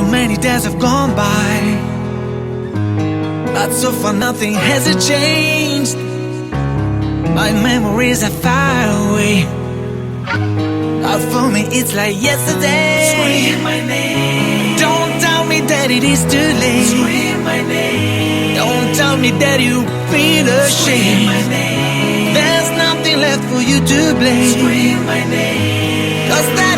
So many days have gone by, but so far nothing has changed. My memories are far away, but for me it's like yesterday. Scream my name. Don't tell me that it is too late. Scream my name. Don't tell me that you feel Scream my ashamed. name. There's nothing left for you to blame. Scream my name. 'Cause that